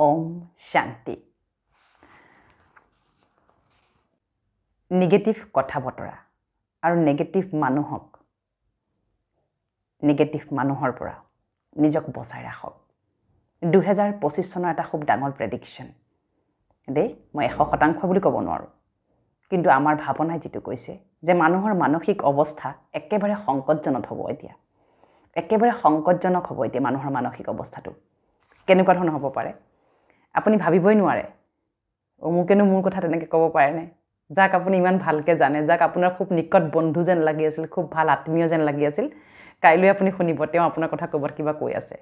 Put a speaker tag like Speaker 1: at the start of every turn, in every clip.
Speaker 1: ওম শান্তি নেগেটিভ কথা বতৰা আৰু নেগেটিভ মানুহৰ পৰা নিজক বচাই ৰাখক 2025 চনৰ এটা খুব ডাঙৰ প্ৰেডিকশ্যন দেই মই 100% বুলি ক'ব নোৱাৰো কিন্তু আমাৰ ভাৱনাই যেটো কৈছে যে মানুহৰ মানসিক অৱস্থা একেবাৰে সংকটজনক হ'ব এতিয়া মানুহৰ মানসিক অৱস্থাটো কেনেকুৱা ধৰণৰ হ'ব পাৰে আপুনি ভাবিবই নোৱাৰে অমুকেনো মোৰ কথা তেনেকৈ ক'ব পাৰে নে যাক আপুনি ইমান ভালকৈ জানে যাক আপোনাৰ খুব নিকট বন্ধু যেন লাগি আছিল খুব ভাল আত্মীয় যেন লাগি আছিল কাইলৈ আপুনি শুনিব তেওঁ আপোনাৰ কথা ক'বাত কিবা কৈ আছে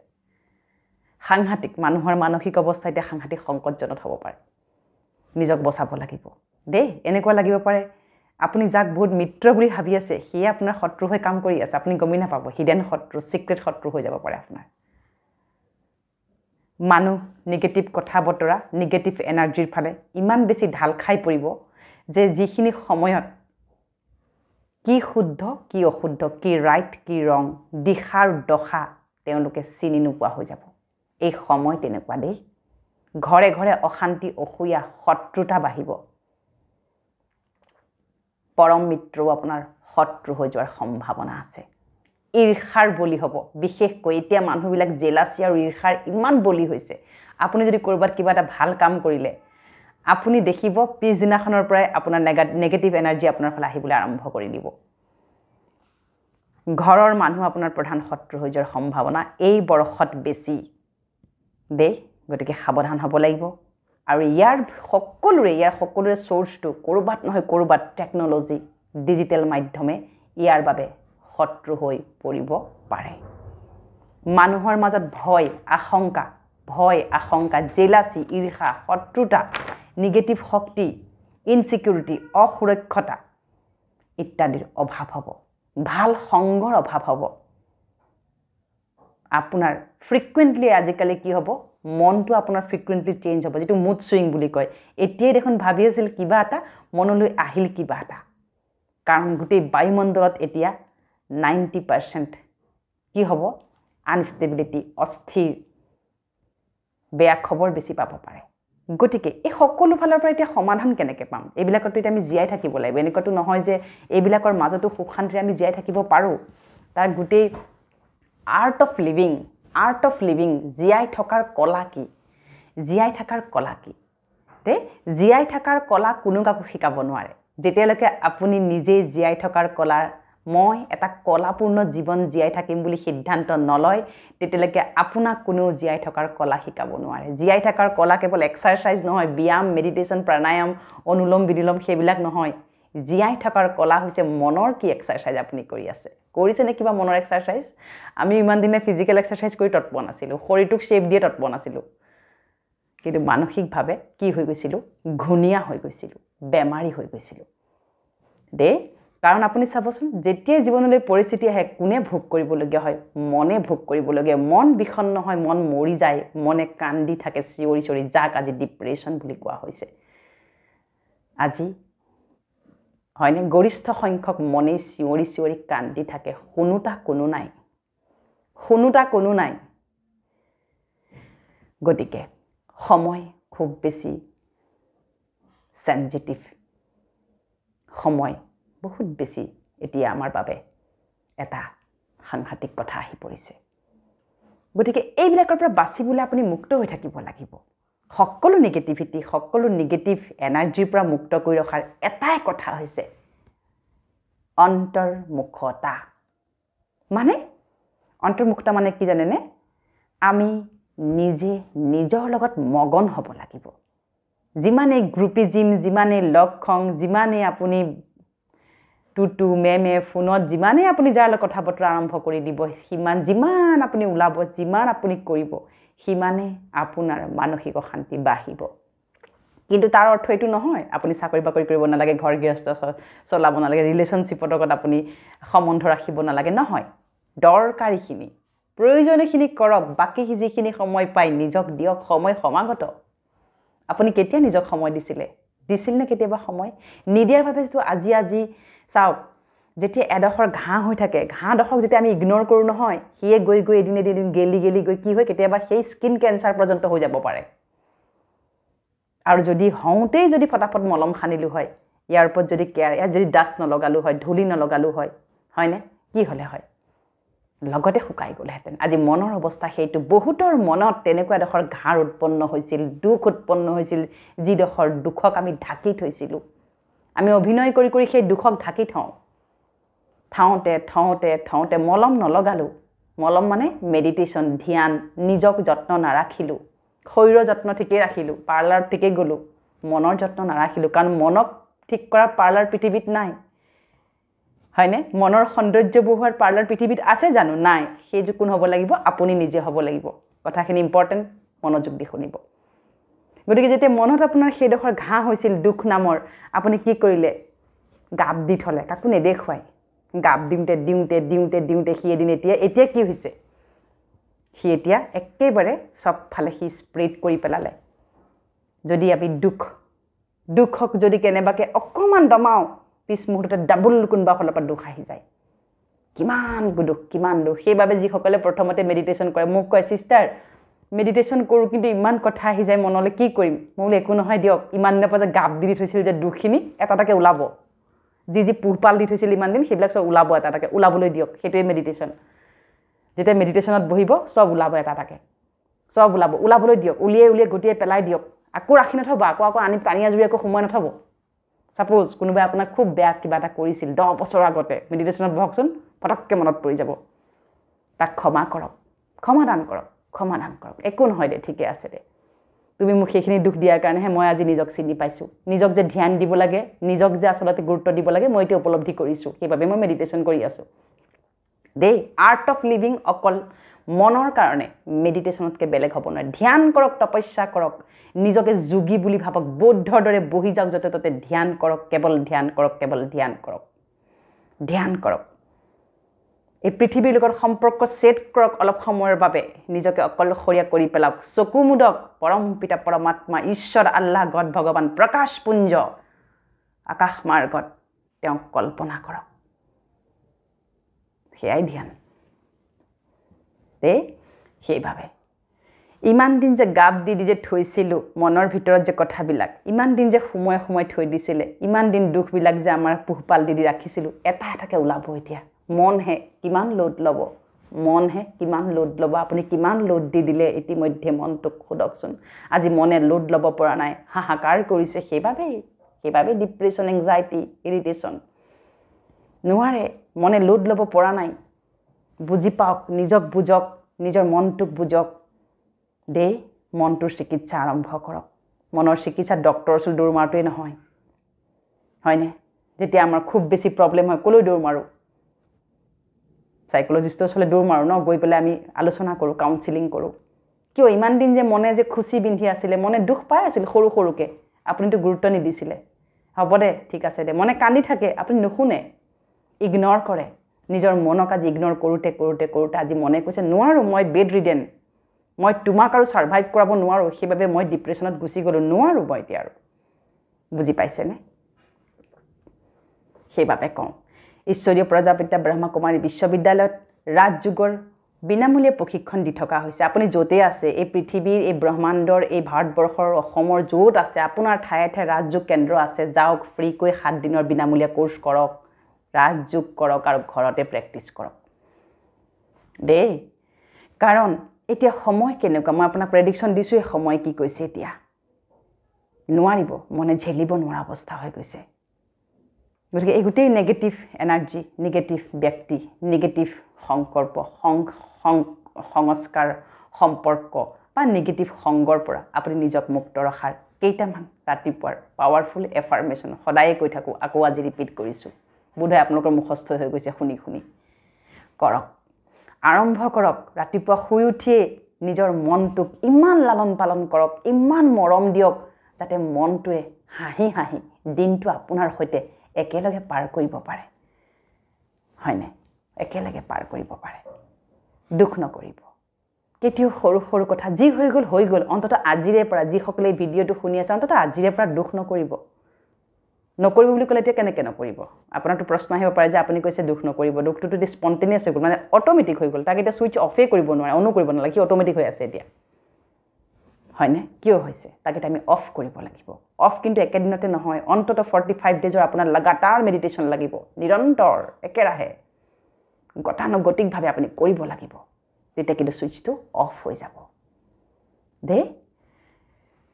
Speaker 1: সাংঘাতিক মানুহৰ মানসিক অৱস্থা এতিয়া সাংঘাতিক সংকটজনক হ'ব পাৰে নিজক বচাব লাগিব দেই এনেকুৱা লাগিব পাৰে আপুনি যাক বহুত মিত্ৰ বুলি ভাবি আছে সিয়ে আপোনাৰ শত্ৰু হৈ কাম কৰি আছে আপুনি গমই নাপাব হিডেন শত্ৰু সিক্ৰেট শত্ৰু হৈ যাব পাৰে আপোনাৰ মানুহ নেগেটিভ কথা বতৰা নেগেটিভ এনাৰ্জিৰ ফালে ইমান বেছি ঢাল খাই পৰিব যে যিখিনি সময়ত কি শুদ্ধ কি অশুদ্ধ কি ৰাইট কি ৰং দিশাৰ দশা তেওঁলোকে চিনি নোপোৱা হৈ যাব এই সময় তেনেকুৱা দেই ঘৰে ঘৰে অশান্তি অসূয়া শত্ৰুতা বাঢ়িব পৰম মিত্ৰও আপোনাৰ শত্ৰু হৈ যোৱাৰ সম্ভাৱনা আছে ঈৰ্ষাৰ বলি হ'ব বিশেষকৈ এতিয়া মানুহবিলাক জেলাসি আৰু ঈৰ্ষাৰ ইমান বলি হৈছে আপুনি যদি কৰবাত কিবা এটা ভাল কাম কৰিলে আপুনি দেখিব পিছদিনাখনৰ পৰাই আপোনাৰ নেগেটিভ এনাৰ্জি আপোনাৰ ফালে আহিবলৈ আৰম্ভ কৰি দিব ঘৰৰ মানুহ আপোনাৰ প্ৰধান শত্ৰু হৈ যোৱাৰ সম্ভাৱনা এই বৰ্ষত বেছি দেই গতিকে সাৱধান হ'ব লাগিব আৰু ইয়াৰ সকলোৰে সোৰ্সটো কৰবাত নহয় কৰবাত টেকনলজি ডিজিটেল মাধ্যমে ইয়াৰ বাবে শত্ৰু হৈ পৰিব পাৰে মানুহৰ মাজত ভয় আশংকা জেলাসি ঈৰ্ষা শত্ৰুতা নেগেটিভ শক্তি ইনসিকিউৰিটি অসুৰক্ষতা ইত্যাদিৰ অভাৱ হ'ব ভাল সংগৰ অভাৱ হ'ব আপোনাৰ ফ্ৰিকুৱেন্টলি আজিকালি কি হ'ব মনটো আপোনাৰ ফ্ৰিকুৱেন্টলি চেঞ্জ হ'ব যেটো মুড সুইং বুলি কয় এতিয়াই দেখোন ভাবি আছিল কিবা এটা মনলৈ আহিল কিবা এটা কাৰণ গোটেই বায়ুমণ্ডলত এতিয়া 90% কি হ'ব আনষ্টেবিলিটি অস্থিৰ বেয়া খবৰ বেছি পাব পাৰে গতিকে এই সকলো ফালৰ পৰা এতিয়া সমাধান কেনেকৈ পাম এইবিলাকতো এতিয়া আমি জীয়াই থাকিব লাগিব এনেকুৱাটো নহয় যে এইবিলাকৰ মাজতো সুখান্তিৰে আমি জীয়াই থাকিব পাৰোঁ তাৰ গোটেই আৰ্ট অফ লিভিং জীয়াই থকাৰ কলা কি জীয়াই থকাৰ কলা কোনো কাকো শিকাব নোৱাৰে যেতিয়ালৈকে আপুনি নিজে জীয়াই থকাৰ কলা মই এটা কলাপূৰ্ণ জীৱন জীয়াই থাকিম বুলি সিদ্ধান্ত নলয় তেতিয়ালৈকে আপোনাক কোনো জীয়াই থকাৰ কলা শিকাব নোৱাৰে জীয়াই থকাৰ কলা কেৱল এক্সাৰসাইজ নহয় ব্যায়াম মেডিটেশন প্ৰাণায়াম অনুলোম বিলোম সেইবিলাক নহয় জীয়াই থকাৰ কলা হৈছে মনৰ কি এক্সাৰসাইজ আপুনি কৰি আছে কৰিছে নে কিবা মনৰ এক্সাৰসাইজ আমি ইমান দিনে ফিজিক্যাল এক্সাৰসাইজ কৰি তৎপৰ নাছিলো শৰীৰটোক শেপ দিয়ে তৎপৰ নাছিলো কিন্তু মানসিকভাৱে কি হৈ গৈছিল ঘুনিয়া হৈ গৈছিল বেমাৰী হৈ গৈছিল দে কাৰণ আপুনি চাবচোন যেতিয়া জীৱনলৈ পৰিস্থিতি আহে কোনে ভোগ কৰিবলগীয়া হয় মনে ভোগ কৰিবলগীয়া মন বিষণ্ণ হয় মন মৰি যায় মনে কান্দি থাকে চিঞৰি যাক আজি ডিপ্ৰেছন বুলি কোৱা হৈছে আজি হয়নে গৰিষ্ঠ সংখ্যক মনে চিঞৰি কান্দি থাকে শুনোতা কোনো নাই গতিকে সময় খুব বেছি সেনজিটিভ সময় বহুত বেছি এতিয়া আমাৰ বাবে এটা সাংঘাতিক কথা আহি পৰিছে গতিকে এইবিলাকৰ পৰা বাচিবলৈ আপুনি মুক্ত হৈ থাকিব লাগিব সকলো নেগেটিভিটি সকলো নেগেটিভ এনাৰ্জিৰ পৰা মুক্ত কৰি ৰখাৰ এটাই কথা হৈছে অন্তৰ্মুখতা মানে অন্তৰ্মুখতা মানে কি জানেনে আমি নিজে নিজৰ লগত মগন হ'ব লাগিব যিমানে গ্ৰুপিজিম যিমানে লক্ষং যিমানে আপুনি টুটু মেমে ফোনত যিমানে আপুনি যাৰ লগত কথা বতৰা আৰম্ভ কৰি দিব যিমান আপুনি ওলাব যিমান আপুনি কৰিব সিমানে আপোনাৰ মানসিক অশান্তি বাঢ়িব কিন্তু তাৰ অৰ্থ এইটো নহয় আপুনি চাকৰি বাকৰি কৰিব নালাগে ঘৰ গৃহস্থ চলাব নালাগে ৰিলেশনশ্বিপৰ লগত আপুনি সম্বন্ধ ৰাখিব নালাগে নহয় দৰকাৰীখিনি প্ৰয়োজনীয়খিনি কৰক বাকি যিখিনি সময় পাই নিজক দিয়ক সময় সমাগত আপুনি কেতিয়া নিজক সময় দিছিল নে কেতিয়াবা সময় নিদিয়াৰ বাবে যেটো আজি চাওক যেতিয়া এডখৰ ঘাঁ হৈ থাকে ঘাঁডখক যেতিয়া আমি ইগনোৰ কৰো নহয় হিয়ে গৈ এদিন গেলি গৈ কি হয় কেতিয়াবা সেই স্কিন কেন্সাৰ পৰ্যন্ত হৈ যাব পাৰে আৰু যদি হওঁতেই যদি ফটাফট মলম খানিলোঁ হয় ইয়াৰ ওপৰত যদি কেয়াৰ ইয়াত যদি ডাষ্ট নলগালোঁ হয় ধূলি নলগালোঁ হয় হয়নে কি হ'লে হয় লগতে শুকাই গ'লহেঁতেন আজি মনৰ অৱস্থা সেইটো বহুতৰ মনত তেনেকুৱা এডোখৰ ঘাঁৰ উৎপন্ন হৈছিল দুখ উৎপন্ন হৈছিল যিডোখৰ দুখক আমি ঢাকি থৈছিলোঁ আমি অভিনয় কৰি কৰি সেই দুখক ঢাকি থওঁতে মলম নলগালোঁ মলম মানে মেডিটেশ্যন ধ্যান নিজক যত্ন নাৰাখিলোঁ শৰীৰৰ যত্ন ঠিকেই ৰাখিলোঁ পাৰ্লাৰ ঠিকেই গ'লোঁ মনৰ যত্ন নাৰাখিলোঁ কাৰণ মনক ঠিক কৰাৰ পাৰ্লাৰ পৃথিৱীত নাই হয়নে মনৰ সৌন্দৰ্য বহুৱাৰ পাৰ্লাৰ পৃথিৱীত আছে জানো নাই সেইটো কোন হ'ব লাগিব আপুনি নিজে হ'ব লাগিব কথাখিনি ইম্পৰ্টেণ্ট মনোযোগ দি শুনিব গতিকে যেতিয়া মনত আপোনাৰ সেইডোখৰ ঘাঁহ হৈছিল দুখ নামৰ আপুনি কি কৰিলে গাপ দি থলে কাকো নেদেখুৱাই গাপ দিওঁতে সি এদিন এতিয়া কি হৈছে সি এতিয়া একেবাৰে চবফালে সি স্প্ৰেড কৰি পেলালে যদি আমি দুখক যদি কেনেবাকৈ অকণমান দমাওঁ পিছ মুহূৰ্ততে ডাবল কোনোবা ফালৰ পৰা দুখ আহি যায় কিমান দুখ সেইবাবে যিসকলে প্ৰথমতে মেডিটেশ্যন কৰে মোক কয় চিষ্টাৰ মেডিটেশ্যন কৰোঁ কিন্তু ইমান কথা আহি যায় মনলৈ কি কৰিম মই বোলো একো নহয় দিয়ক ইমান দিনৰ পৰা যে গাপ দি থৈছিল যে দুখখিনি এটাকে ওলাব যি পোহপাল দি থৈছিল ইমান দিন সেইবিলাক চব ওলাব এটাকে ওলাবলৈ দিয়ক সেইটোৱে মেডিটেশ্যন যেতিয়া মেডিটেশ্যনত বহিব চব ওলাব এটাকে চব ওলাবলৈ দিয়ক উলিয়াই গোটেই পেলাই দিয়ক আকৌ ৰাখি নথ'ব আকৌ আনি টানি আজৰি আকৌ সময় নথ'ব সাপোজ কোনোবাই আপোনাক খুব বেয়া কিবা এটা কৰিছিল 10 বছৰ আগতে মেডিটেশ্যনত বহকচোন পটককৈ মনত পৰি যাব তাক ক্ষমা কৰক ক্ষমাদান কৰক একো নহয় দে ঠিকে আছে দে তুমি মোক সেইখিনি দুখ দিয়াৰ কাৰণেহে মই আজি নিজক চিনি পাইছোঁ নিজক যে ধ্যান দিব লাগে নিজক যে আচলতে গুৰুত্ব দিব লাগে মই এতিয়া উপলব্ধি কৰিছোঁ সেইবাবে মই মেডিটেশ্যন কৰি আছোঁ দেই আৰ্ট অফ লিভিং অকল মনৰ কাৰণে মেডিটেশ্যনতকৈ বেলেগ হ'ব নোৱাৰে ধ্যান কৰক তপস্যা কৰক নিজকে যোগী বুলি ভাবক বৌদ্ধৰ দৰে বহি যাওক য'তে ত'তে ধ্যান কৰক কেৱল ধ্যান কৰক এই পৃথিৱীৰ লগত সম্পৰ্ক ছেট কৰক অলপ সময়ৰ বাবে নিজকে অকলশৰীয়া কৰি পেলাওক চকু মুদক পৰম পিতা পৰমাত্মা ঈশ্বৰ আল্লাহ গড ভগৱান প্ৰকাশ পুঞ্জ আকাশ মাৰ্গত তেওঁক কল্পনা কৰক সেয়াই ধ্যান দেই সেইভাবে ইমান দিন যে গাপ দি যে থৈছিলোঁ মনৰ ভিতৰত যে কথাবিলাক ইমান দিন যে সময় থৈ দিছিলে ইমান দিন দুখবিলাক যে আমাৰ পোহপাল দি ৰাখিছিলোঁ এটাকে ওলাব এতিয়া মনহে কিমান লোড ল'ব আপুনি কিমান লোড দি দিলে ইতিমধ্যে মনটোক সোধকচোন আজি মনে লোড ল'ব পৰা নাই হাহাকাৰ কৰিছে সেইবাবে ডিপ্ৰেশ্যন এংজাইটি ইৰিটেশ্যন নোৱাৰে মনে লোড ল'ব পৰা নাই বুজি পাওক নিজক বুজক নিজৰ মনটোক বুজক দেই মনটোৰ চিকিৎসা আৰম্ভ কৰক মনৰ চিকিৎসা ডক্টৰৰ ওচৰত দৌৰ মাৰোঁতেই নহয় হয়নে যেতিয়া আমাৰ খুব বেছি প্ৰব্লেম হয় ক'লৈ দৌৰ মাৰোঁ সাইকোলজিষ্টৰ ওচৰলৈ দৌৰ মাৰোঁ ন গৈ পেলাই আমি আলোচনা কৰোঁ কাউন্সেলিং কৰোঁ কিয় ইমান দিন যে মনে যে খুচি বিন্ধি আছিলে মনে দুখ পাই আছিল সৰুকৈ আপুনিতো গুৰুত্ব নিদিছিলে হ'ব দে ঠিক আছে দে মনে কান্দি থাকে আপুনি নুশুনে ইগনৰ কৰে নিজৰ মনক আজি ইগনৰ কৰোঁতে আজি মনে কৈছে নোৱাৰোঁ মই বেড ৰিডেন মই তোমাক আৰু সাৰ্ভাইভ কৰাব নোৱাৰোঁ সেইবাবে মই ডিপ্ৰেশ্যনত গুচি গ'লোঁ নোৱাৰোঁ মই এতিয়া আৰু বুজি পাইছেনে সেইবাবে কওঁ ঈশ্বৰীয় প্ৰজাপিতা ব্ৰহ্মকুমাৰী বিশ্ববিদ্যালয়ত ৰাজযোগৰ বিনামূলীয়া প্ৰশিক্ষণ দি থকা হৈছে আপুনি য'তে আছে এই পৃথিৱীৰ এই ব্ৰহ্মাণ্ডৰ এই ভাৰতবৰ্ষৰ অসমৰ য'ত আছে আপোনাৰ ঠায়ে ৰাজযোগ কেন্দ্ৰ আছে যাওক ফ্ৰীকৈ 7 দিনৰ বিনামূলীয়া কোৰ্চ কৰক ৰাজযোগ কৰক আৰু ঘৰতে প্ৰেক্টিছ কৰক দেই কাৰণ এতিয়া সময় কেনেকুৱা মই আপোনাক প্ৰেডিকশ্যন দিছোঁ এই সময় কি কৈছে এতিয়া নোৱাৰিব মনে ঝেলিব নোৱাৰা অৱস্থা হৈ গৈছে গতিকে এই গোটেই নেগেটিভ এনাৰ্জি নেগেটিভ ব্যক্তি নেগেটিভ সংকল্প সংস্কাৰ সম্পৰ্ক বা নেগেটিভ সংগৰ পৰা আপুনি নিজক মুক্ত ৰখাৰ কেইটামান ৰাতিপুৱাৰ পাৱাৰফুল এফাৰ্মেশ্যন সদায়ে কৈ থাকোঁ আকৌ আজি ৰিপিট কৰিছোঁ বোধহয় আপোনালোকৰ মুখস্থ হৈ গৈছে শুনি কৰক আৰম্ভ কৰক ৰাতিপুৱা শুই উঠিয়ে নিজৰ মনটোক ইমান লালন পালন কৰক ইমান মৰম দিয়ক যাতে মনটোৱে হাঁহি দিনটো আপোনাৰ সৈতে একেলগে পাৰ কৰিব পাৰে হয়নে একেলগে পাৰ কৰিব পাৰে দুখ নকৰিব কেতিয়াও সৰু কথা যি হৈ গ'ল অন্ততঃ আজিৰে পৰা যিসকলে এই ভিডিঅ'টো শুনি আছে অন্ততঃ আজিৰে পৰা দুখ নকৰিব বুলি ক'লে এতিয়া কেনেকৈ নকৰিব আপোনাৰতো প্ৰশ্ন আহিব পাৰে যে আপুনি কৈছে দুখ নকৰিব দুখটোতো স্পণ্টেনিয়াছ হৈ গ'ল মানে অট'মেটিক হৈ গ'ল তাক এতিয়া ছুইচ অফেই কৰিব নোৱাৰে অনো কৰিব নালাগে সি অট'মেটিক হৈ আছে এতিয়া হয়নে কিয় হৈছে তাকে আমি অফ কৰিব লাগিব অফ কিন্তু একেদিনতে নহয় অন্তত 45 ডেজৰ আপোনাৰ লাগাতাৰ মেডিটেশ্যন লাগিব নিৰন্তৰ একেৰাহে গতানুগতিকভাৱে আপুনি কৰিব লাগিব তেতিয়া কিন্তু সুইচটো অফ হৈ যাব দে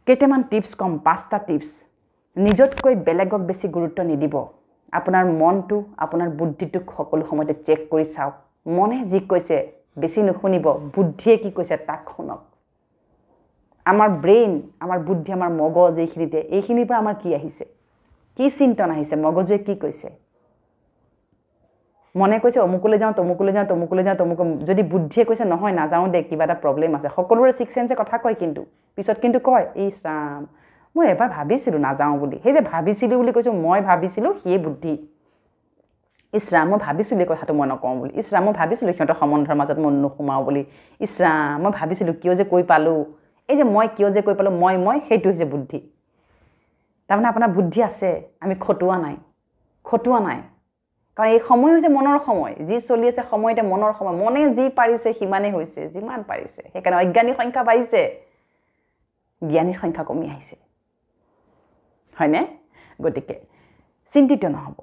Speaker 1: কেইটামান টিপছ কম 5টা টিপছ নিজতকৈ বেলেগক বেছি গুৰুত্ব নিদিব আপোনাৰ মনটো আপোনাৰ বুদ্ধিটোক সকলো সময়তে চেক কৰি চাওক মনে যি কৈছে বেছি নুশুনিব বুদ্ধিয়ে কি কৈছে তাক শুনক আমাৰ ব্ৰেইন আমাৰ বুদ্ধি আমাৰ মগজ এইখিনিৰ পৰা আমাৰ কি আহিছে কি চিন্তন আহিছে মগজুৱে কি কৈছে মনে কৈছে অমুকলৈ যাওঁ তমুকলৈ যাওঁ তমুকলৈ যাওঁ তমুক যদি বুদ্ধিয়ে কৈছে নহয় নাযাওঁ দে কিবা এটা প্ৰব্লেম আছে সকলোৰে সিক্স সেন্সে কথা কয় কিন্তু পিছত কিন্তু কয় ইছ ৰাম মই এবাৰ ভাবিছিলোঁ নাযাওঁ বুলি সেই যে ভাবিছিলোঁ বুলি কৈছোঁ মই ভাবিছিলোঁ সিয়ে বুদ্ধি ইছ ৰাম মই ভাবিছিলোঁ কথাটো মই নকওঁ বুলি ইছ ৰাম মই ভাবিছিলোঁ সিহঁতৰ সম্বন্ধৰ মাজত মই নোসোমাওঁ বুলি ইছ ৰাম মই ভাবিছিলোঁ কিয় যে কৈ পালোঁ এই যে মই কিয় যে কৈ পালোঁ মই সেইটো হৈছে বুদ্ধি তাৰমানে আপোনাৰ বুদ্ধি আছে আমি খটুৱা নাই কাৰণ এই সময় হৈছে মনৰ সময় যি চলি আছে সময়তে মনৰ সময় মনে যি পাৰিছে সিমানে হৈছে যিমান পাৰিছে সেইকাৰণে অজ্ঞানীৰ সংখ্যা বাঢ়িছে জ্ঞানীৰ সংখ্যা কমি আহিছে হয়নে গতিকে চিন্তিত নহব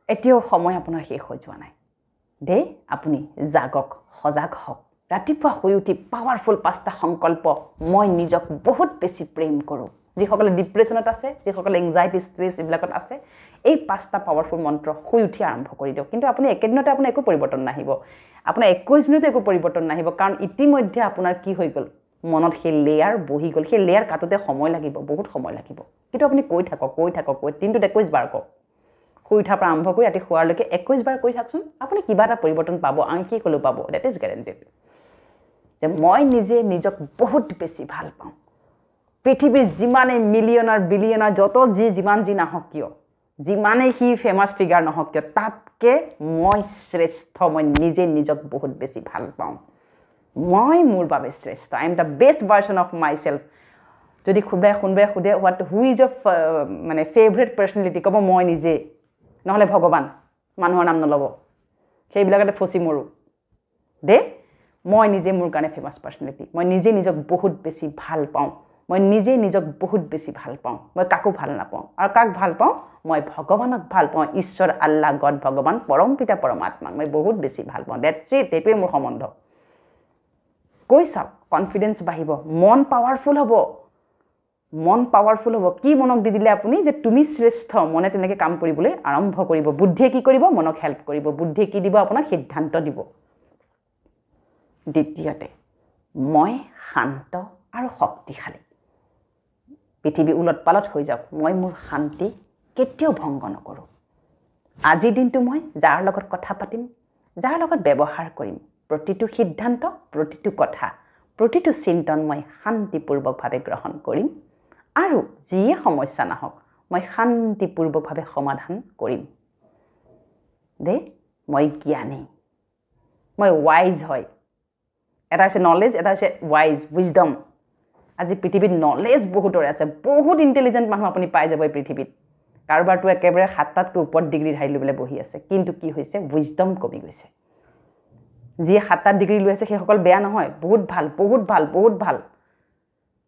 Speaker 1: এতিয়াও সময় আপোনাৰ শেষ হৈ যোৱা নাই দে আপুনি জাগক সজাগ হওক ৰাতিপুৱা শুই উঠি পাৱাৰফুল 5টা সংকল্প মই নিজক বহুত বেছি প্ৰেম কৰোঁ যিসকলে ডিপ্ৰেছনত আছে যিসকলে এংজাইটি ষ্ট্ৰেছ এইবিলাকত আছে এই 5টা পাৱাৰফুল মন্ত্ৰ শুই উঠি আৰম্ভ কৰি দিয়ক কিন্তু আপুনি একেদিনতে আপোনাৰ একো পৰিৱৰ্তন নাহিব আপোনাৰ 21 দিনতে একো পৰিৱৰ্তন নাহিব কাৰণ ইতিমধ্যে আপোনাৰ কি হৈ গ'ল মনত সেই লেয়াৰ বহি গ'ল সেই লেয়াৰ কাটোতে সময় লাগিব বহুত সময় লাগিব কিন্তু আপুনি কৈ থাকক দিনটোত 21 বাৰ কওক শুই উঠাৰ পৰা আৰম্ভ কৰি ৰাতি শুৱালৈকে 21 বাৰ কৈ থাকচোন আপুনি কিবা এটা পৰিৱৰ্তন পাব আংশিক হ'লেও পাব ডেট ইজ গ্যাৰাণ্টেড যে মই নিজে নিজক বহুত বেছি ভাল পাওঁ পৃথিৱীৰ যিমানে মিলিয়নাৰ বিলিয়নাৰ যত যিমান নাহক কিয় যিমানে হি ফেমাস ফিগাৰ নহওক কিয় তাতকে মই শ্ৰেষ্ঠ মই নিজে নিজক বহুত বেছি ভাল পাওঁ মই মোৰ বাবে শ্ৰেষ্ঠ I am the best version of my self যদি খুবাই খুদে হোৱাট হু ইজ অফ মানে ফেভৰেট পাৰ্চনেলিটি ক'ব মই নিজে নহলে ভগৱান মানুহৰ নাম নলব সেইবিলাকতে ফচি মৰো দে মই নিজে মোৰ কাৰণে ফেমাস পাৰ্চনেলিটি মই নিজে নিজক বহুত বেছি ভাল পাওঁ মই নিজে নিজক বহুত বেছি ভাল পাওঁ মই কাকো ভাল নাপাওঁ আৰু কাক ভাল পাওঁ মই ভগৱানক ভাল পাওঁ ঈশ্বৰ আল্লাহ গড ভগৱান পৰম পিতা পৰমাত্মা মই বহুত বেছি ভাল পাওঁ দ্যাটছ ইট এইটোৱে মোৰ সম্বন্ধ কৈ চাওক কনফিডেন্স বাঢ়িব মন পাৱাৰফুল হ'ব কি মনক দি দিলে আপুনি যে তুমি শ্ৰেষ্ঠ মনে তেনেকৈ কাম কৰিবলৈ আৰম্ভ কৰিব বুদ্ধিয়ে কি কৰিব মনক হেল্প কৰিব বুদ্ধিয়ে কি দিব আপোনাক সিদ্ধান্ত দিব দ্বিতীয়তে মই শান্ত আৰু শক্তিশালী পৃথিৱী উলট-পালট হৈ যাওক মই মোৰ শান্তি কেতিয়াও ভংগ নকৰোঁ আজিৰ দিনটো মই যাৰ লগত কথা পাতিম যাৰ লগত ব্যৱহাৰ কৰিম প্ৰতিটো সিদ্ধান্ত প্ৰতিটো কথা প্ৰতিটো চিন্তন মই শান্তিপূৰ্বকভাৱে গ্ৰহণ কৰিম আৰু যিয়ে সমস্যা নাহক মই শান্তিপূৰ্বকভাৱে সমাধান কৰিম দে মই জ্ঞানী মই ওয়াইজ হয় এটা হৈছে নলেজ এটা হৈছে ওয়াইজ উইজডম আজি পৃথিৱীত নলেজ বহুতৰে আছে বহুত ইন্টেলিজেন্ট মানুহ আপুনি পাই যাব এই পৃথিৱীত কাৰোবাৰটো একেবাৰে 7টাতকৈ ওপৰত ডিগ্ৰী ধাৰি লৈ পেলাই বহি আছে কিন্তু কি হৈছে উইজডম কমি গৈছে যিয়ে 7টাত ডিগ্ৰী লৈ আছে সেইসকল বেয়া নহয় বহুত ভাল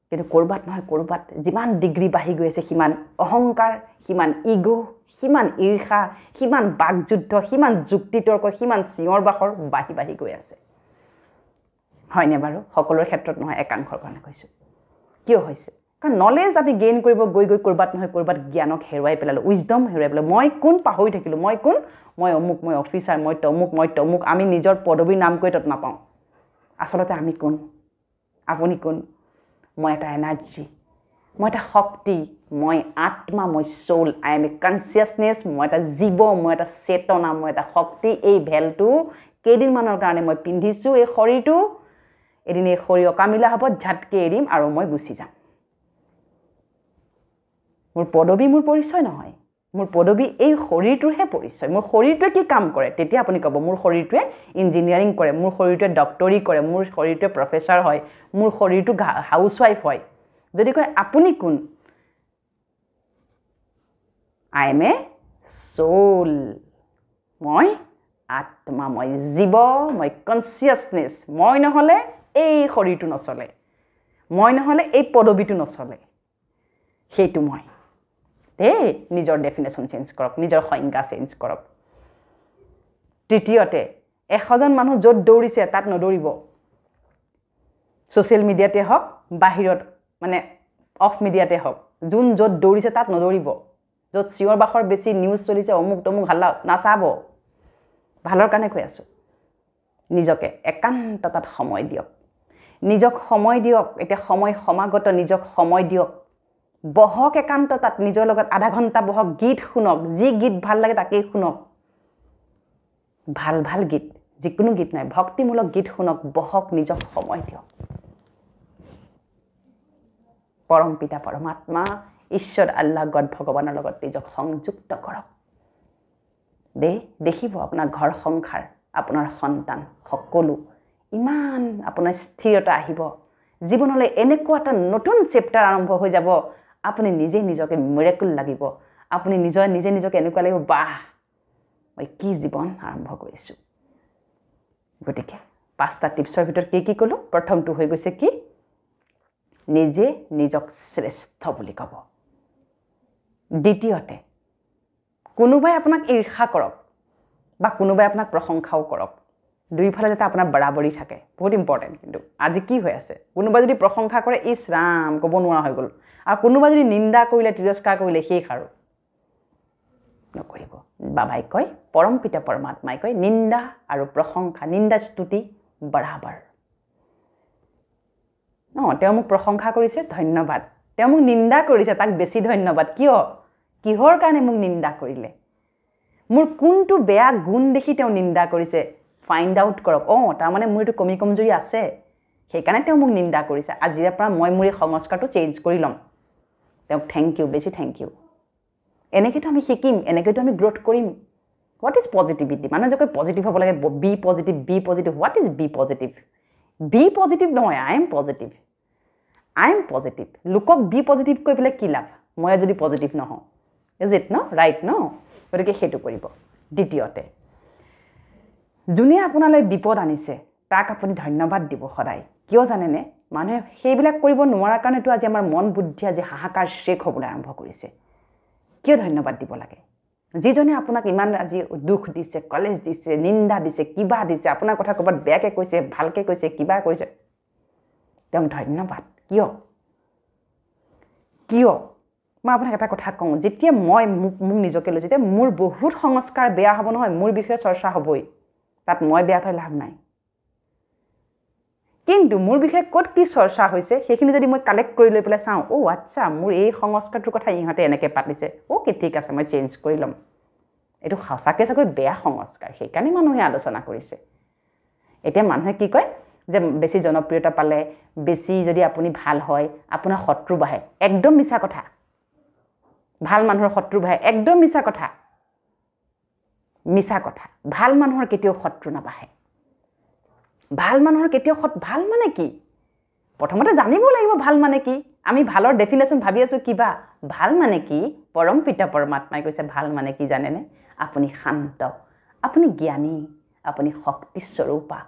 Speaker 1: কিন্তু কৰবাত নহয় কৰবাত যিমান ডিগ্ৰী বাঢ়ি গৈ আছে সিমান অহংকাৰ সিমান ইগো সিমান ঈৰ্ষা সিমান বাকযুদ্ধ সিমান যুক্তিতৰ্ক সিমান চিঞৰ বাখৰ বাঢ়ি গৈ আছে হয়নে বাৰু সকলোৰ ক্ষেত্ৰত নহয় একাংশৰ কাৰণে কৈছো কিয় হৈছে কাৰণ নলেজ আমি গেইন কৰিব গৈ কৰবাত নহয় কৰবাত জ্ঞানক হেৰুৱাই পেলালো উইজডম হেৰুৱাই পেলালো মই কোন পাহৰি থাকিলো মই কোন মই অমুক মই অফিচাৰ মই তমুক আমি নিজৰ পদবীৰ নাম কৈ তত নাপাওঁ আসলতে আমি কোন আপুনি কোন মই এটা এনাৰ্জি মই এটা শক্তি মই আত্মা মই soul I am a consciousness মই এটা জীৱ মই এটা চেতনা মই এটা শক্তি এই ভেলটো কেইদিনমানৰ কাৰণে মই পিন্ধিছো এই শৰীৰটো এদিন এই শৰীৰ অকামিলা হ'ব ঝাটকে এৰিম আৰু মই গুচি যাম মোৰ পদবী মোৰ পৰিচয় নহয় মোৰ পদবী এই শৰীৰটোৰহে পৰিচয় মোৰ শৰীৰটোৱে কি কাম কৰে তেতিয়া আপুনি ক'ব মোৰ শৰীৰটোৱে ইঞ্জিনিয়াৰিং কৰে মোৰ শৰীৰটোৱে ডক্টৰী কৰে মোৰ শৰীৰটোৱে প্ৰফেসৰ হয় মোৰ শৰীৰটো হাউসৱাইফ হয় যদি কয় আপুনি কোন আই এম এ সোল মই আত্মা মই জীৱ মই কনসিয়াসনেস মই নহলে এই শৰীৰটো নচলে মই নহ'লে এই পদবীটো নচলে সেইটো মই দেই নিজৰ ডেফিনেশ্যন চেঞ্জ কৰক নিজৰ সংজ্ঞা চেঞ্জ কৰক তৃতীয়তে 100জন মানুহ য'ত দৌৰিছে তাত নদৌৰিব ছ'চিয়েল মিডিয়াতে হওক বাহিৰত মানে অফ মিডিয়াতে হওক যোন য'ত দৌৰিছে তাত নদৌৰিব য'ত চিঞৰ বাখৰ বেছি নিউজ চলিছে অমুক তমুক হাল্লা নাচাব ভালৰ কাৰণে কৈ আছোঁ নিজকে একান্ততাত সময় দিয়ক নিজক সময় দিয়ক এতিয়া সময় সমাগত নিজক সময় দিয়ক বহক একান্ততাত নিজৰ লগত আধা ঘণ্টা বহক গীত শুনক যি গীত ভাল লাগে তাকেই শুনক ভাল ভাল গীত যিকোনো গীত নাই ভক্তিমূলক গীত শুনক বহক নিজক সময় দিয়ক পৰম পিতা পৰমাত্মা ঈশ্বৰ আল্লাহ গড ভগৱানৰ লগত নিজক সংযুক্ত কৰক দেখিব আপোনাৰ ঘৰ সংসাৰ আপোনাৰ সন্তান সকলো ইমান আপোনাৰ স্থিৰতা আহিব জীৱনলৈ এনেকুৱা এটা নতুন চেপ্টাৰ আৰম্ভ হৈ যাব আপুনি নিজে নিজকে মিৰেকল লাগিব আপুনি নিজে নিজকে এনেকুৱা লাগিব বাহ মই কি জীৱন আৰম্ভ কৰিছোঁ গতিকে 5টা টিপছৰ ভিতৰত কি ক'লোঁ প্ৰথমটো হৈ গৈছে কি নিজে নিজক শ্ৰেষ্ঠ বুলি ক'ব দ্বিতীয়তে কোনোবাই আপোনাক ঈৰ্ষা কৰক বা কোনোবাই আপোনাক প্ৰশংসাও কৰক দুইফালে যাতে আপোনাৰ বৰাবৰি থাকে বহুত ইম্পৰ্টেণ্ট কিন্তু আজি কি হৈ আছে কোনোবাই যদি প্ৰশংসা কৰে ইছ ৰাম ক'ব নোৱাৰা হৈ গ'ল আৰু কোনোবাই যদি নিন্দা কৰিলে তিৰস্কাৰ কৰিলে শেষ আৰু নকৰিব বাবাই কয় পৰম পিতা পৰমাত্মাই কয় নিন্দা আৰু প্ৰশংসা নিন্দা স্তুতি বৰাবৰ তেওঁ মোক প্ৰশংসা কৰিছে ধন্যবাদ তেওঁ মোক নিন্দা কৰিছে তাক বেছি ধন্যবাদ কিহৰ কাৰণে মোক নিন্দা কৰিলে মোৰ কোনটো বেয়া গুণ দেখি তেওঁ নিন্দা কৰিছে ফাইণ্ড আউট কৰক তাৰমানে মোৰ এইটো কমি কমজুৰি আছে সেইকাৰণে তেওঁ মোক নিন্দা কৰিছে আজিৰে পৰা মই মোৰ এই সংস্কাৰটো চেঞ্জ কৰি ল'ম তেওঁক থেংক ইউ বেছি থেংক ইউ এনেকৈতো আমি শিকিম এনেকৈতো আমি গ্ৰ'থ কৰিম হোৱাট ইজ পজিটিভিটি মানুহে যে কয় পজিটিভ হ'ব লাগে be positive what is be positive নহয় আই এম পজিটিভ লোকক বি পজিটিভ কৈ পেলাই কি লাভ মই যদি পজিটিভ নহওঁ ইজ ইট ৰাইট গতিকে সেইটো কৰিব দ্বিতীয়তে যোনে আপোনালৈ বিপদ আনিছে তাক আপুনি ধন্যবাদ দিব সদায় কিয় জানেনে মানুহে সেইবিলাক কৰিব নোৱাৰাৰ কাৰণেতো আজি আমাৰ মন বুদ্ধি আজি হাহাকাৰ শেষ হ'বলৈ আৰম্ভ কৰিছে কিয় ধন্যবাদ দিব লাগে যিজনে আপোনাক ইমান আজি দুখ দিছে কলেজ দিছে নিন্দা দিছে কিবা দিছে আপোনাৰ কথা ক'ৰবাত বেয়াকৈ কৈছে ভালকৈ কৈছে কিবা কৰিছে তেওঁক ধন্যবাদ কিয় মই আপোনাক এটা কথা কওঁ যেতিয়া মই মোক নিজকে লৈছোঁ তেতিয়া মোৰ বহুত সংস্কাৰ বেয়া হ'ব নহয় মোৰ বিষয়ে চৰ্চা হ'বই তাত মই বেয়া পাই লাভ নাই কিন্তু মোৰ বিষয়ে ক'ত কি চৰ্চা হৈছে সেইখিনি যদি মই কালেক্ট কৰি লৈ পেলাই চাওঁ আচ্ছা মোৰ এই সংস্কাৰটোৰ কথা ইহঁতে এনেকৈ পাতিছে ঠিক আছে মই চেঞ্জ কৰি ল'ম এইটো সঁচাকৈ চাগৈ বেয়া সংস্কাৰ সেইকাৰণে মানুহে আলোচনা কৰিছে এতিয়া মানুহে কি কয় যে বেছি জনপ্ৰিয়তা পালে বেছি যদি আপুনি ভাল হয় আপোনাৰ শত্ৰু বাঢ়ে একদম মিছা কথা ভাল মানুহৰ শত্ৰু বাঢ়ে একদম মিছা কথা ভাল মানুহৰ কেতিয়াও শত্ৰু নাবাঢ়ে ভাল মানুহৰ কেতিয়াও ভাল মানে কি প্ৰথমতে জানিব লাগিব ভাল মানে কি আমি ভালৰ ডেফিনেশ্যন ভাবি আছোঁ কিবা ভাল মানে কি পৰম পিতা পৰমাত্মাই কৈছে ভাল মানে কি জানেনে আপুনি শান্ত আপুনি জ্ঞানী আপুনি শক্তিস্বৰূপা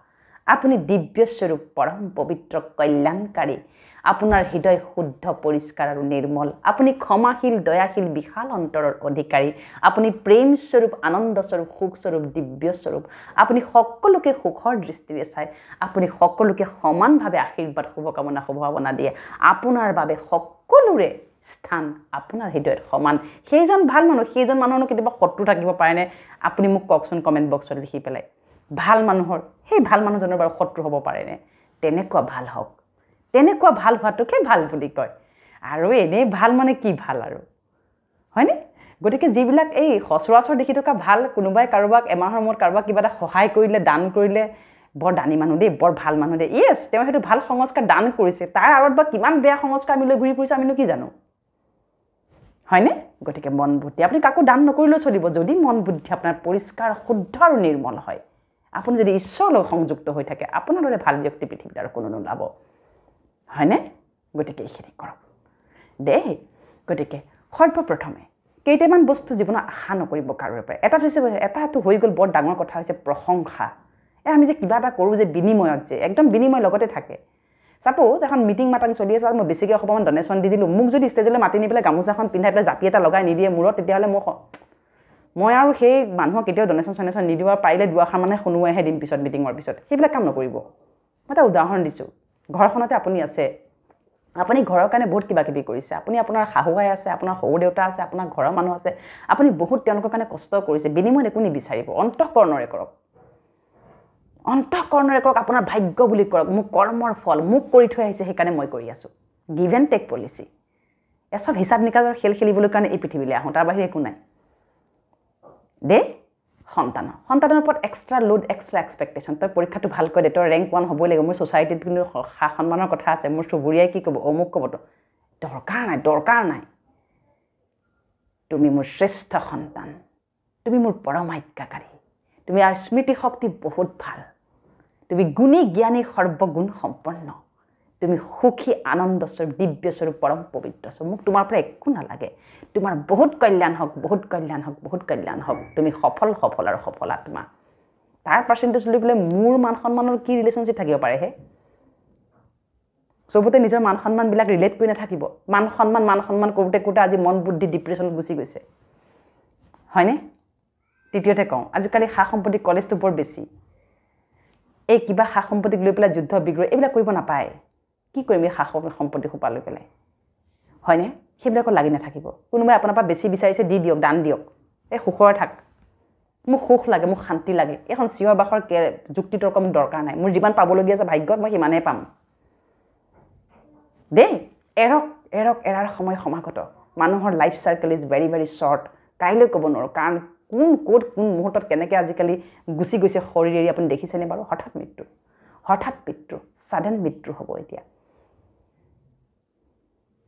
Speaker 1: আপুনি দিব্যস্বৰূপ পৰম পবিত্ৰ কল্যাণকাৰী আপোনাৰ হৃদয় শুদ্ধ পৰিষ্কাৰ আৰু নিৰ্মল আপুনি ক্ষমাশীল দয়াশীল বিশাল অন্তৰৰ অধিকাৰী আপুনি প্ৰেমস্বৰূপ আনন্দস্বৰূপ সুখস্বৰূপ দিব্যস্বৰূপ আপুনি সকলোকে সুখৰ দৃষ্টিৰে চাই আপুনি সকলোকে সমানভাৱে আশীৰ্বাদ শুভকামনা শুভভাৱনা দিয়ে আপোনাৰ বাবে সকলোৰে স্থান আপোনাৰ হৃদয়ত সমান সেইজন ভাল মানুহ সেইজন মানুহৰ কেতিয়াবা শত্ৰু থাকিব পাৰেনে আপুনি মোক কওকচোন কমেণ্ট বক্সত লিখি পেলাই ভাল মানুহৰ সেই ভাল মানুহজনৰ বাৰু শত্ৰু হ'ব পাৰেনে তেনেকুৱা ভাল হওক তেনেকুৱা ভাল হোৱাটোকে ভাল বুলি কয় আৰু এনেই ভাল মানে কি ভাল আৰু হয়নে গতিকে যিবিলাক এই সচৰাচৰ দেখি থকা ভাল কোনোবাই কাৰোবাক এমাহৰ মূৰত কাৰোবাক কিবা এটা সহায় কৰিলে দান কৰিলে বৰ দানী মানুহ দেই বৰ ভাল মানুহ দেই ইয়েছ তেওঁ সেইটো ভাল সংস্কাৰ দান কৰিছে তাৰ আঁৰত বা কিমান বেয়া সংস্কাৰ আমি লৈ ঘূৰি ফুৰিছোঁ আমিনো কি জানো হয়নে গতিকে মন বুদ্ধি আপুনি কাকো দান নকৰিলেও চলিব যদি মন বুদ্ধি আপোনাৰ পৰিষ্কাৰ শুদ্ধ আৰু নিৰ্মল হয় আপুনি যদি ঈশ্বৰৰ লগত সংযুক্ত হৈ থাকে আপোনাৰ দৰে ভাল ব্যক্তি পৃথিৱীত আৰু কোনো নোলাব হয়নে গতিকে এইখিনি কৰক দেই গতিকে সৰ্বপ্ৰথমে কেইটামান বস্তু জীৱনত আশা নকৰিব কাৰোৰে পৰা এটাটো হৈ গ'ল বৰ ডাঙৰ কথা হৈছে প্ৰশংসা আমি যে কিবা এটা কৰোঁ যে বিনিময়ত যে একদম বিনিময় লগতে থাকে সাপোজ এখন মিটিং মাটাং চলি আছে মই বেছিকৈ অকণমান ডনেশ্যন দি দিলোঁ মোক যদি ষ্টেজলৈ মাতি নি পেলাই গামোচাখন পিন্ধাই পেলাই জাপি এটা লগাই নিদিয়ে মূৰত তেতিয়াহ'লে মই আৰু সেই মানুহক কেতিয়াও ডনেশ্যন চনেশ্যন নিদিওঁ আৰু পাৰিলে দুআষাৰ মানে শুনোৱাইহে দিম পিছত মিটিঙৰ পিছত সেইবিলাক কাম নকৰিব মই এটা উদাহৰণ দিছোঁ ঘৰখনতে আপুনি আছে আপুনি ঘৰৰ কাৰণে বহুত কিবা কিবি কৰিছে আপুনি আপোনাৰ শাহুৱাই আছে আপোনাৰ সৰু দেউতা আছে আপোনাৰ ঘৰৰ মানুহ আছে আপুনি বহুত তেওঁলোকৰ কাৰণে কষ্ট কৰিছে বিনিময়ত একো নিবিচাৰিব অন্তঃকৰণৰে কৰক আপোনাৰ ভাগ্য বুলি কৰক মোক কৰ্মৰ ফল মোক কৰি থৈ আহিছে সেইকাৰণে মই কৰি আছোঁ গিভ এণ্ড টেক পলিচি এসব হিচাপ নিকাজৰ খেল খেলিবলৈ কাৰণে এই পৃথিৱীলৈ আহোঁ তাৰ বাহিৰে একো নাই দে সন্তানৰ ওপৰত এক্সট্ৰা লোড এক্সট্ৰা এক্সপেক্টেশ্যন তই পৰীক্ষাটো ভালকৈ দে তই ৰেংক 1 হ'বই লাগিব মোৰ ছ'চাইটিত কিন্তু সা সন্মানৰ কথা আছে মোৰ চুবুৰীয়াই কি ক'ব অমুক ক'ব তো দৰকাৰ নাই তুমি মোৰ শ্ৰেষ্ঠ সন্তান তুমি মোৰ পৰমাজ্ঞাকাৰী তুমি আৰু স্মৃতি শক্তি বহুত ভাল তুমি গুণী জ্ঞানী সৰ্বগুণ সম্পন্ন তুমি সুখী আনন্দস্বৰূপ দিব্যস্বৰূপ পৰম পবিত্ৰ মোক তোমাৰ পৰা একো নালাগে তোমাৰ বহুত কল্যাণ হওক তুমি সফল আৰু সফল আত্মা তাৰ পাৰ্চেণ্টেজ লৈ পেলাই মোৰ মান সন্মানৰ কি ৰিলেশ্যনশ্বিপ থাকিব পাৰে হে চবতে নিজৰ মান সন্মানবিলাক ৰিলেট কৰি নাথাকিব মান সন্মান কৰোঁতে আজি মন বুদ্ধি ডিপ্ৰেশ্যনত গুচি গৈছে হয়নে তৃতীয়তে কওঁ আজিকালি সা সম্পত্তি কলেজটো বৰ বেছি এই কিবা সা সম্পত্তিক লৈ পেলাই যুদ্ধ বিগ্ৰহ এইবিলাক কৰিব নাপায় কি কৰিম এই সা সম্পত্তি সোপা লৈ পেলাই হয়নে সেইবিলাকত লাগি নাথাকিব কোনোবাই আপোনাৰ পৰা বেছি বিচাৰিছে দি দিয়ক দান দিয়ক এই সুখৰ থাক মোক সুখ লাগে মোক শান্তি লাগে এখন চিঞৰ বাখৰ যুক্তি তৰ্ক মোক দৰকাৰ নাই মোৰ যিমান পাবলগীয়া আছে ভাগ্যত মই সিমানেই পাম দেই এৰাৰ সময় সমাগত মানুহৰ life circle is very very short কাইলৈ ক'ব নোৱাৰোঁ কাৰণ কোন মুহূৰ্তত কেনেকৈ আজিকালি গুচি গৈছে শৰীৰ এৰি আপুনি দেখিছেনে বাৰু হঠাৎ মৃত্যু ছাডেন মৃত্যু হ'ব এতিয়া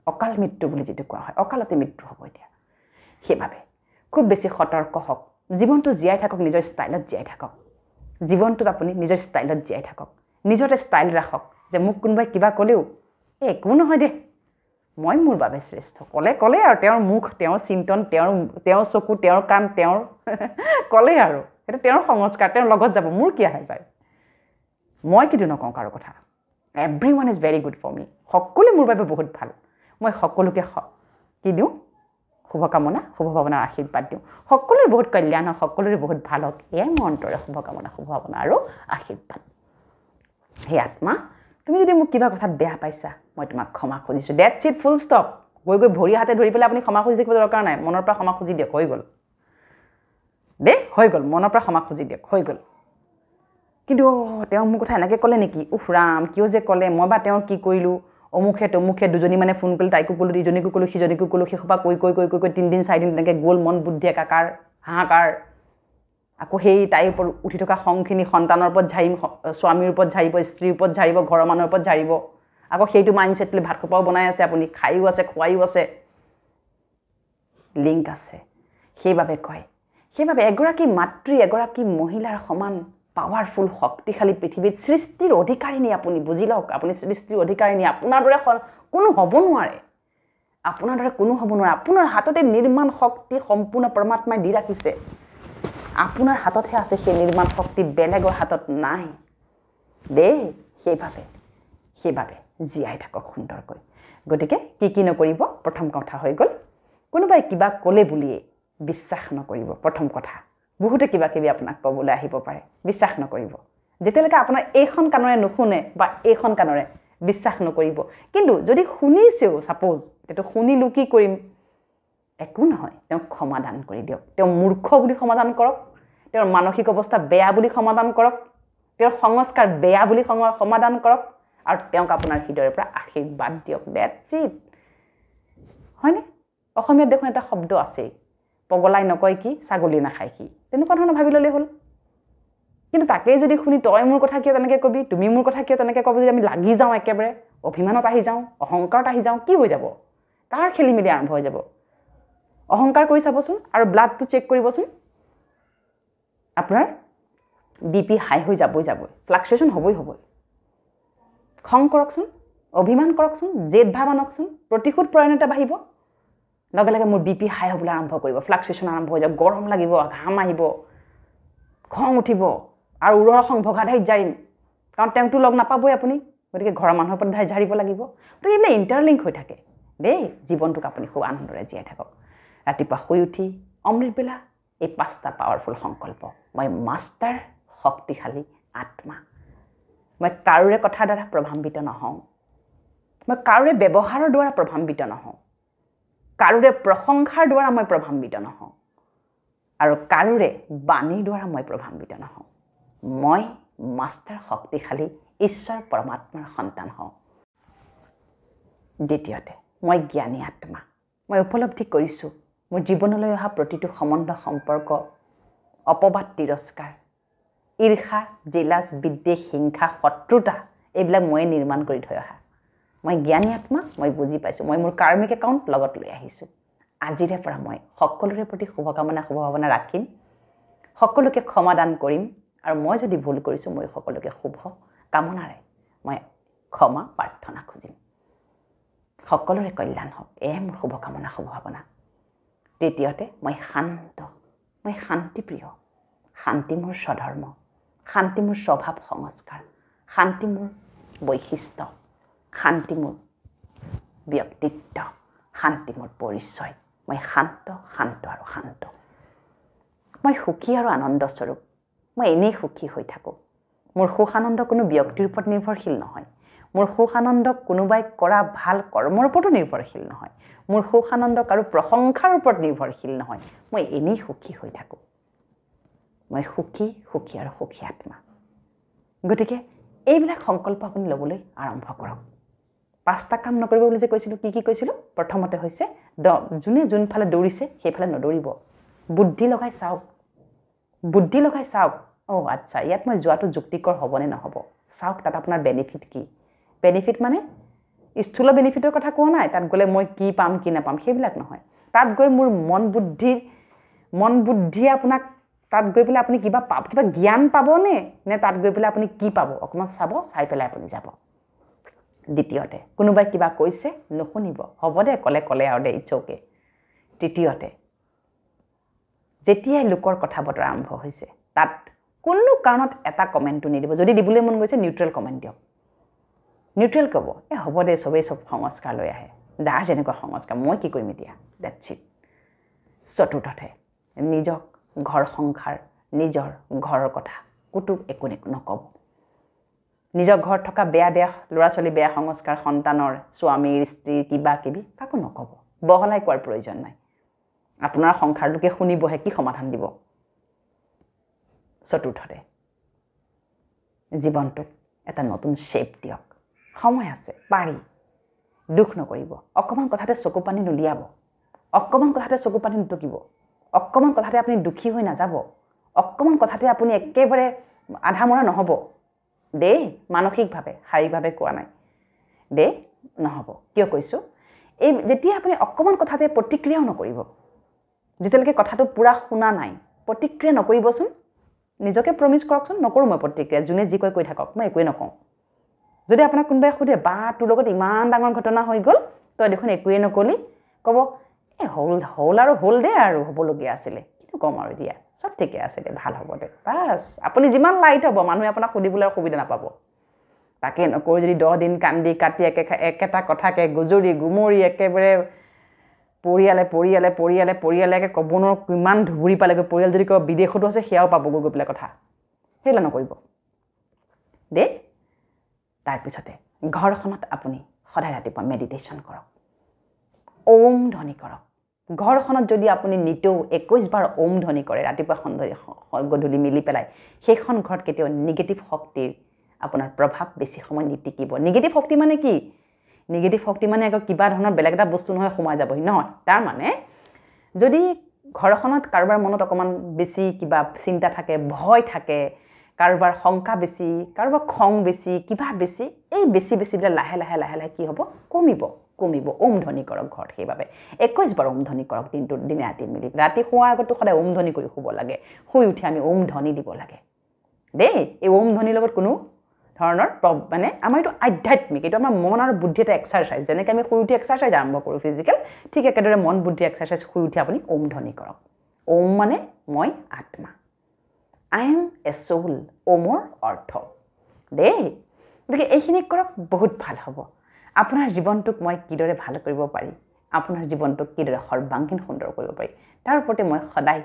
Speaker 1: অকাল মৃত্যু বুলি যিটো কোৱা হয় অকালতে মৃত্যু হ'ব এতিয়া সেইবাবে খুব বেছি সতৰ্ক হওক জীৱনটো জীয়াই থাকক নিজৰ ষ্টাইলত জীয়াই থাকক জীৱনটোত আপুনি নিজৰ ষ্টাইলত জীয়াই থাকক নিজতে ষ্টাইল ৰাখক যে মোক কোনোবাই কিবা ক'লেও একো নহয় দে মই মোৰ বাবে শ্ৰেষ্ঠ ক'লে আৰু তেওঁৰ মুখ তেওঁৰ চিন্তন তেওঁৰ চকু তেওঁৰ কাণ তেওঁৰ ক'লে আৰু সেইটো তেওঁৰ সংস্কাৰ তেওঁৰ লগত যাব মোৰ কি আহে যায় মই কিন্তু নকওঁ কাৰো কথা everyone is very good for me সকলোৱে মোৰ বাবে বহুত ভাল মই সকলোকে কি দিওঁ শুভকামনা শুভভাৱনাৰ আশীৰ্বাদ দিওঁ সকলোৰে বহুত কল্যাণ হওক সকলোৰে বহুত ভাল হওক এয়াই মোৰ অন্তৰে শুভকামনা শুভভাৱনা আৰু আশীৰ্বাদ হে আত্মা তুমি যদি মোক কিবা কথাত বেয়া পাইছা মই তোমাক ক্ষমা খুজিছোঁ ডেটছ ইট ফুল ষ্টপ গৈ ভৰি হাতে ধৰি পেলাই আপুনি ক্ষমা খুজি থাকিব দৰকাৰ নাই মনৰ পৰা ক্ষমা খুজি দিয়ক হৈ গ'ল মনৰ পৰা ক্ষমা খুজি দিয়ক হৈ গ'ল কিন্তু তেওঁ মোৰ কথা এনেকৈ ক'লে নেকি উফ ৰাম কিয় যে ক'লে মই বা তেওঁ কি কৰিলোঁ অমুখে দুজনী মানে ফোন কৰিলে তাইকো ক'লোঁ ইজনীকো ক'লোঁ সিজনীকো ক'লোঁ সেইসোপা কৈ 3 দিন 4 দিন তেনেকৈ গ'ল মন বুদ্ধি একাকাৰ হাহাকাৰ আকৌ সেই তাইৰ ওপৰত উঠি থকা খংখিনি সন্তানৰ ওপৰত ঝাৰিম স্বামীৰ ওপৰত ঝাৰিব স্ত্ৰীৰ ওপৰত ঝাৰিব ঘৰৰ মানুহৰ ওপৰত ঝাৰিব আকৌ সেইটো মাইণ্ডছেট লৈ ভাত খোপাও বনাই আছে আপুনি খায়ো আছে খোৱায়ো আছে লিংক আছে সেইবাবে এগৰাকী মাতৃ এগৰাকী মহিলাৰ সমান পাৱাৰফুল শক্তিশালী পৃথিৱীত সৃষ্টিৰ অধিকাৰিনী আপুনি বুজি লওক আপুনি সৃষ্টিৰ অধিকাৰিনী আপোনাৰ দৰে কোনো হ'ব নোৱাৰে আপোনাৰ হাততে নিৰ্মাণ শক্তি সম্পূৰ্ণ পৰমাত্মাই দি ৰাখিছে আপোনাৰ হাততহে আছে সেই নিৰ্মাণ শক্তি বেলেগৰ হাতত নাই দেই সেইবাবে জীয়াই থাকক সুন্দৰকৈ গতিকে কি নকৰিব প্ৰথম কথা হৈ গ'ল কোনোবাই কিবা ক'লে বুলিয়ে বিশ্বাস নকৰিব প্ৰথম কথা বহুতে কিবা কিবি আপোনাক ক'বলৈ আহিব পাৰে বিশ্বাস নকৰিব যেতিয়ালৈকে আপোনাৰ এইখন কাণৰে নুশুনে বা এইখন কাণৰে বিশ্বাস নকৰিব কিন্তু যদি শুনিছেও ছাপোজ সেইটো শুনিলোঁ কি কৰিম একো নহয় তেওঁক সমাধান কৰি দিয়ক তেওঁ মূৰ্খ বুলি সমাধান কৰক তেওঁৰ মানসিক অৱস্থা বেয়া বুলি সমাধান কৰক তেওঁৰ সংস্কাৰ বেয়া বুলি সমাধান কৰক আৰু তেওঁক আপোনাৰ হৃদয়ৰ পৰা আশীৰ্বাদ দিয়ক ডেটছ ইট হয়নে অসমীয়াত দেখোন এটা শব্দ আছেই পগলাই নকয় কি ছাগলী নাখায় কি তেনেকুৱা ধৰণৰ ভাবি ল'লেই হ'ল কিন্তু তাকেই যদি শুনি তই মোৰ কথা কিয় তেনেকৈ ক'বি তুমি মোৰ কথা কিয় তেনেকৈ ক'বি যদি আমি লাগি যাওঁ একেবাৰে অভিমানত আহি যাওঁ অহংকাৰত আহি যাওঁ কি হৈ যাব কাৰ খেলি মেলি আৰম্ভ হৈ যাব অহংকাৰ কৰি চাবচোন আৰু ব্লাডটো চেক কৰিবচোন আপোনাৰ বিপি হাই হৈ যাবই ফ্লাকচুৱেশ্যন হ'বই খং কৰকচোন অভিমান কৰকচোন জেদ ভাৱ আনকচোন প্ৰতিশোধ প্ৰয়ণতা বাঢ়িব লগে লগে মোৰ বিপি হাই হ'বলৈ আৰম্ভ কৰিব ফ্লাকচুৱেশ্যন আৰম্ভ হৈ যাব গৰম লাগিব ঘাম আহিব খং উঠিব আৰু উৰৰ খং ভগাধাইত জাৰিম কাৰণ তেওঁকতো লগ নাপাবই আপুনি গতিকে ঘৰৰ মানুহৰ ওপৰত ঝাৰিব লাগিব গতিকে এইবিলাক ইণ্টাৰলিংক হৈ থাকে দেই জীৱনটোক আপুনি খুব আনন্দৰে জীয়াই থাকক ৰাতিপুৱা শুই উঠি অমৃতবেলা এই 5টা পাৱাৰফুল সংকল্প মই মাষ্টাৰ শক্তিশালী আত্মা মই কাৰোৰে কথাৰ দ্বাৰা প্ৰভাৱিত নহওঁ মই কাৰোৰে ব্যৱহাৰৰ দ্বাৰা প্ৰভাৱিত নহওঁ কাৰোৰে প্ৰশংসাৰ দ্বাৰা মই প্ৰভাৱিত নহওঁ আৰু কাৰোৰে বাণীৰ দ্বাৰা মই প্ৰভাৱিত নহওঁ মই মাষ্টাৰ শক্তিশালী ঈশ্বৰ পৰমাত্মাৰ সন্তান হওঁ দ্বিতীয়তে মই জ্ঞানী আত্মা মই উপলব্ধি কৰিছোঁ মোৰ জীৱনলৈ অহা প্ৰতিটো সম্বন্ধ সম্পৰ্ক অপবাদ তিৰস্কাৰ ঈৰ্ষা জেলাছ বিদ্বেষ হিংসা শত্ৰুতা এইবিলাক মই নিৰ্মাণ কৰি থৈ অহা মই জ্ঞানী আত্মা মই বুজি পাইছোঁ মই মোৰ কাৰ্মিক একাউণ্ট লগত লৈ আহিছোঁ আজিৰে পৰা মই সকলোৰে প্ৰতি শুভকামনা শুভভাৱনা ৰাখিম সকলোকে ক্ষমাদান কৰিম আৰু মই যদি ভুল কৰিছোঁ মই সকলোকে শুভ কামনাৰে মই ক্ষমা প্ৰাৰ্থনা খুজিম সকলোৰে কল্যাণ হওক এয়ে মোৰ শুভকামনা শুভভাৱনা তৃতীয়তে মই শান্ত মই শান্তিপ্ৰিয় শান্তি মোৰ স্বধৰ্ম শান্তি মোৰ স্বভাৱ সংস্কাৰ শান্তি মোৰ বৈশিষ্ট্য শান্তি মোৰ ব্যক্তিত্ব শান্তি মোৰ পৰিচয় মই শান্ত আৰু শান্ত মই সুখী আৰু আনন্দস্বৰূপ মই এনেই সুখী হৈ থাকোঁ মোৰ সুখ আনন্দ কোনো ব্যক্তিৰ ওপৰত নিৰ্ভৰশীল নহয় মোৰ সুখ আনন্দ কোনোবাই কৰা ভাল কৰ্মৰ ওপৰতো নিৰ্ভৰশীল নহয় মোৰ সুখ আনন্দ কাৰো প্ৰশংসাৰ ওপৰত নিৰ্ভৰশীল নহয় মই এনেই সুখী হৈ থাকোঁ মই সুখী আৰু সুখী আত্মা গতিকে এইবিলাক সংকল্প আপুনি ল'বলৈ আৰম্ভ কৰক 5টা কাম নকৰিব বুলি যে কৈছিলোঁ কি কৈছিলোঁ প্ৰথমতে হৈছে যোনে যোনফালে দৌৰিছে সেইফালে নদৌৰিব বুদ্ধি লগাই চাওক আচ্ছা ইয়াত মই যোৱাটো যুক্তিকৰ হ'বনে নহ'ব চাওক তাত আপোনাৰ বেনিফিট কি বেনিফিট মানে স্থূল বেনিফিটৰ কথা কোৱা নাই তাত গ'লে মই কি পাম কি নাপাম সেইবিলাক নহয় তাত গৈ মোৰ মন বুদ্ধিয়ে আপোনাক তাত গৈ পেলাই আপুনি কিবা জ্ঞান পাবনে নে তাত গৈ পেলাই আপুনি কি পাব অকণমান চাই পেলাই আপুনি যাব দ্বিতীয়তে কোনোবাই কিবা কৈছে নুশুনিব হ'ব দে ক'লে আৰু দে ইটছ অ'কে তৃতীয়তে যেতিয়াই লোকৰ কথা বতৰা আৰম্ভ হৈছে তাত কোনো কাৰণত এটা কমেণ্টটো নিদিব যদি দিবলৈ মন গৈছে নিউট্ৰেল কমেণ্ট দিয়ক নিউট্ৰেল ক'ব হ'ব দে চবেই চব সংস্কাৰ লৈ আহে যাৰ যেনেকুৱা সংস্কাৰ মই কি কৰিম এতিয়া ডেটছ ইট চতুৰ্থতে নিজক ঘৰ সংসাৰ নিজৰ ঘৰৰ কথা ক'তো একো নক'ব নিজৰ ঘৰত থকা বেয়া ল'ৰা ছোৱালী বেয়া সংস্কাৰ সন্তানৰ স্বামীৰ স্ত্ৰীৰ কিবা কিবি কাকো নক'ব বহলাই কোৱাৰ প্ৰয়োজন নাই আপোনাৰ সংসাৰ লোকে শুনিবহে কি সমাধান দিব চতুৰ্থতে জীৱনটোক এটা নতুন শ্বেপ দিয়ক সময় আছে পাৰি দুখ নকৰিব অকণমান কথাতে চকু পানী নুলিয়াব অকণমান কথাতে চকু পানী নুটুকিব অকণমান কথাতে আপুনি দুখী হৈ নাযাব অকণমান কথাতে আপুনি একেবাৰে আধামৰা নহ'ব দেই মানসিকভাৱে শাৰীৰিকভাৱে কোৱা নাই দেই নহ'ব কিয় কৈছোঁ এই যেতিয়া আপুনি অকণমান কথাতে প্ৰতিক্ৰিয়াও নকৰিব যেতিয়ালৈকে কথাটো পূৰা শুনা নাই প্ৰতিক্ৰিয়া নকৰিবচোন নিজকে প্ৰমিছ কৰকচোন নকৰোঁ মই প্ৰতিক্ৰিয়া যোনে যি কৈ থাকক মই একোৱে নকওঁ যদি আপোনাক কোনোবাই সোধে বা তোৰ লগত ইমান ডাঙৰ ঘটনা হৈ গ'ল তই দেখোন একোৱে নকলি ক'ব হ'ল দে আৰু হ'বলগীয়া আছিলে কিন্তু ক'ম আৰু দিয়া চব ঠিকে আছে দে ভাল হ'ব দে বাছ আপুনি যিমান লাইট হ'ব মানুহে আপোনাক সুধিবলৈ সুবিধা নাপাব তাকে নকৰি যদি 10 দিন কান্দি কাটি একেটা কথাকে গুজৰি গুমৰি একেবাৰে পৰিয়ালে ক'ব নোৱাৰো কিমান ধুবুৰি পালেগৈ পৰিয়াল যদি ক'ব বিদেশতো আছে সেয়াও পাবগৈ গৈ পেলাই কথা সেইবিলাক নকৰিব দেই তাৰপিছতে ঘৰখনত আপুনি সদায় ৰাতিপুৱা মেডিটেশ্যন কৰক ওম ধ্বনি কৰক ঘৰখনত যদি আপুনি নিতৌ 21 বাৰ ওম ধ্বনি কৰে ৰাতিপুৱা গধূলি মিলি পেলাই সেইখন ঘৰত কেতিয়াও নিগেটিভ শক্তিৰ আপোনাৰ প্ৰভাৱ বেছি সময় নিটিকিব নিগেটিভ শক্তি মানে কি নিগেটিভ শক্তি মানে আকৌ কিবা ধৰণৰ বেলেগ এটা বস্তু নহয় সোমাই যাবহি নহয় তাৰ মানে যদি ঘৰখনত কাৰোবাৰ মনত অকণমান বেছি কিবা চিন্তা থাকে ভয় থাকে কাৰোবাৰ শংকা বেছি কাৰোবাৰ খং বেছি কিবা বেছি এই বেছিবিলাক লাহে লাহে কি হ'ব কমিব ওম ধ্বনি কৰক ঘৰত সেইবাবে 21 বাৰ ওম ধ্বনি কৰক দিনে ৰাতি মিলি ৰাতি শোৱাৰ আগতো সদায় ওম ধ্বনি কৰি শুব লাগে শুই উঠি আমি ওম ধ্বনি দিব লাগে দেই এই ওম ধ্বনিৰ লগত কোনো ধৰণৰ মানে আমাৰ এইটো আধ্যাত্মিক এইটো আমাৰ মন আৰু বুদ্ধি এটা এক্সাৰচাইজ যেনেকৈ আমি শুই উঠি এক্সাৰচাইজ আৰম্ভ কৰোঁ ফিজিকেল ঠিক একেদৰে মন বুদ্ধি এক্সাৰচাইজ শুই উঠি আপুনি ওম ধ্বনি কৰক ওম মানে মই আত্মা আই এম এ সোল ওমৰ অৰ্থ দেই গতিকে এইখিনি কৰক বহুত ভাল হ'ব আপোনাৰ জীৱনটোক মই কিদৰে ভাল কৰিব পাৰি আপোনাৰ জীৱনটোক কিদৰে সৰ্বাংগীন সুন্দৰ কৰিব পাৰি তাৰ ওপৰতে মই সদায়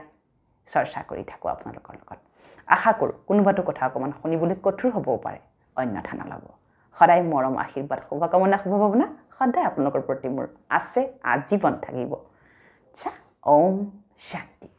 Speaker 1: চৰ্চা কৰি থাকোঁ আপোনালোকৰ লগত আশা কৰোঁ কোনোবাটো কথা অকণমান শুনিবলৈ কঠোৰ হ'বও পাৰে অন্যথা নল'ব সদায় মৰম আশীৰ্বাদ শুভকামনা শুভভাৱনা সদায় আপোনালোকৰ প্ৰতি মোৰ আছে আজীৱন থাকিব ওম শান্তি